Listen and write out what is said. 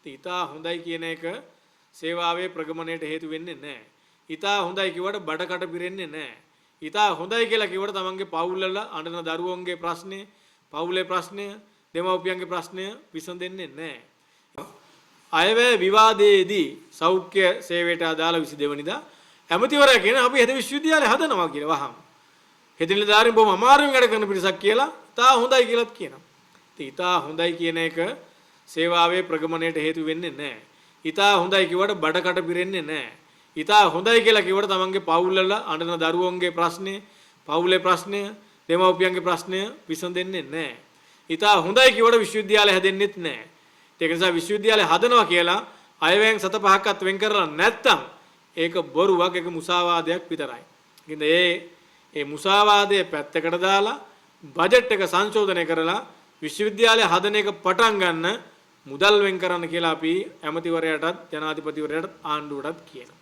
ඉතා හොඳයි කියන එක සේවාවේ ප්‍රගමණයට හේතු වෙන්නේ නැහැ. ඉතා හොඳයි කිව්වට බඩකට පිරෙන්නේ නැහැ. ඉතා හොඳයි කියලා කිව්වට තමන්ගේ පවුල්වල අඬන දරුවන්ගේ ප්‍රශ්නේ, පවුලේ ප්‍රශ්නය, දෙමව්පියන්ගේ ප්‍රශ්නය විසඳෙන්නේ නැහැ. අයවැය විවාදයේදී සෞඛ්‍ය සේවයට අදාළ 22 වෙනිදා ඇමතිවරයා කියන අපි හෙද විශ්වවිද්‍යාලය හදනවා කියලා වහම. හෙද නිලධාරීන් බොහොම අමාරුවෙන් වැඩ කරන පිරිසක් කියලා ඉතා හොඳයි කියලාත් කියනවා. ඉතා හොඳයි කියන එක සේවාවේ ප්‍රගමණයට හේතු වෙන්නේ නැහැ. ඉතා හොඳයි කිව්වට බඩකට පිරෙන්නේ නැහැ. ඉතා හොඳයි කියලා කිව්වට තමන්ගේ පවුල්වල අඬන දරුවන්ගේ ප්‍රශ්නේ, පවුලේ ප්‍රශ්නය, දෙමව්පියන්ගේ ප්‍රශ්නය විසඳෙන්නේ නැහැ. ඉතා හොඳයි කිව්වට විශ්වවිද්‍යාලය හැදෙන්නෙත් නැහැ. ඒක නිසා විශ්වවිද්‍යාලය හදනවා කියලා අයවැයෙන් 7-5ක්වත් වෙන් කරලා නැත්තම් ඒක බොරුවක්, ඒක මුසාවාදයක් විතරයි. ඉතින් ඒ මුසාවාදයේ පැත්තකට දාලා බජට් එක සංශෝධනය කරලා විශ්වවිද්‍යාලය හදන එක පටන් ගන්න මුදල් වෙන් කරන්න කියලා අපි ඇමතිවරයාටත් ජනාධිපතිවරයාටත් ආණ්ඩුවටත් කියනවා.